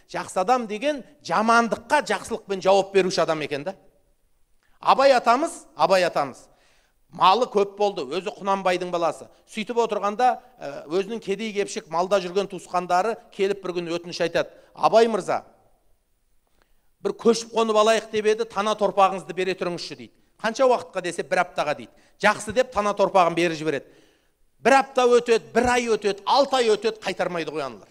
Жақсы адам деген жамандыққа жақсылықпен жауап беруші адам екен да. Абай атамыз малы көп болды, өзі Құнанбайдың баласы. Сөйтіп отырғанда өзінің кедей кепшік малда жүрген туысқандары келіп бір күн өтініш айтады: Абай мырза, бір көшіп қонып алайық деп еді, тана торпағыңызды бере тұрыңызшы дейді. Қанша уақытқа десе, бір аптаға дейді. Жақсы деп тана торпағын беріп жібереді. Бір апта өтеді, бір ай өтеді, 6 ай өтеді, қайтармайды ғой аналар.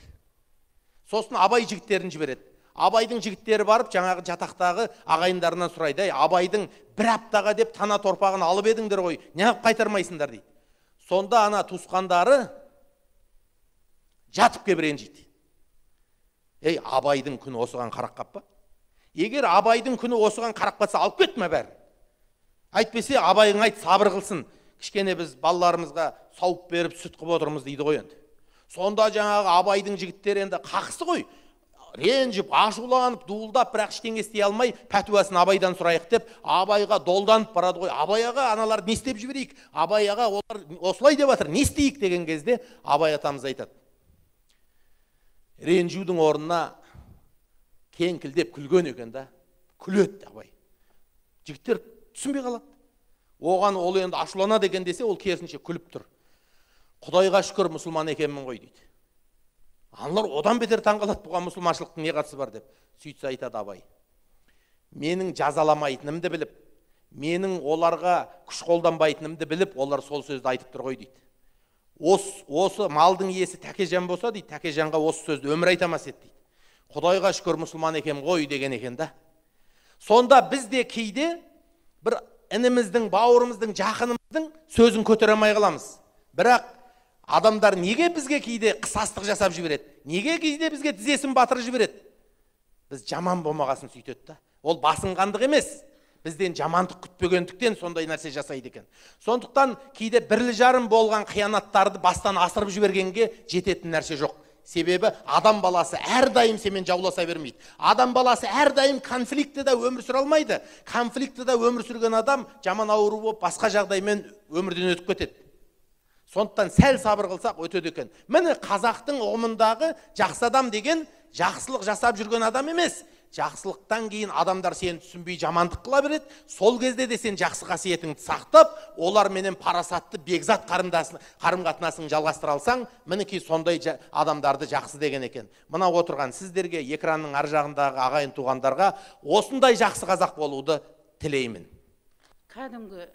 Сосын Абай жігіттерін жібереді. Абайдың жігіттері барып, жаңағы жатақтағы ағайындарынан сұрайды: Абайдың бір аптаға деп тана торпағын алып едіңдер ғой, неғып қайтармайсыңдар дейді. Сонда ана туысқандары жатып кеп ренжиді. Ей, Абайдың күні осыған қарақ қаппа? Егер Абайдың күні осыған қарақ қатса, алып кетме бәрі. Айтпесе, Абайың айт, сабыр қылсын. Кішкене біз балаларымызға сауып беріп, сүт қып отырмыз дейді ғой енді. Сонда жаңағы Абайдың жігіттері енді қақсы ғой. Ренжіп, ашуланып, дуылдап, бірақ ештеңе істей алмай, пәтуасын Абайдан сұрайық деп, Абайға долданып барады ғой. Абай аға, аналар не істеп жіберейік? Абай аға, олар осылай деп жатыр, не істейік деген кезде Абай атамыз айтады: ренжудің орнына кеңкілдеп күлген екен да. Күледі Абай. Жігіттер түсінбей қалады. Оған ол енді ашуланады екен десе, ол керісінше күліп тұр. Құдайға шүкір мұсылман екенмін ғой дейді. Аналар одан бетер таңғалады, бұған мұсылманшылықтың не қатысы бар деп. Сөйтсе айтады Абай: менің жазаламайтынымды біліп, менің оларға күш қолданбайтынымды біліп, олар сол сөзді айтып тұр ғой дейді. Осы малдың иесі Тәкежан болса дейді, Тәкежанға осы сөзді өмір айтамас еді дейді. Құдайға шүкір мұсылман екем ғой деген екен да. Сонда біз де кейде бір ініміздің, бауырымыздың, жақынымыздың сөзін көтере алмай қаламыз. Бірақ адамдар неге бізге кейде қысастық жасап жібереді? Неге кейде бізге тізесін батырып жібереді? Біз жаман болмағасын сөйтеді да. Ол басынғандық емес. Бізден жамандық күтпегендіктен сондай нәрсе жасайды екен. Сондықтан кейде бірлі жарым болған қиянаттарды бастан асырып жібергенге жететін нәрсе жоқ. Себебі адам баласы әрдайым семен жауласа бермейді. Адам баласы әрдайым конфликтіде өмір сүре алмайды. Конфликтіде өмір сүрген адам жаман ауру болып басқа жағдаймен өмірден өтіп кетеді. Сондықтан сәл сабыр қылсақ өтеді екен. Міне қазақтың ұғымындағы жақсы адам деген жақсылық жасап жүрген адам емес. Жақсылықтан кейін адамдар сені түсінбей жамандық қыла береді. Сол кезде де сен жақсы қасиетіңді сақтап, олар менен парасатты бекзат қарым-қатынасың жалғастыра алсаң, мінекей сондай адамдарды жақсы деген екен. Мына отырған сіздерге, экранның ар жағындағы ағайын туғандарға осындай жақсы қазақ болуды тілеймін. Кәдімгі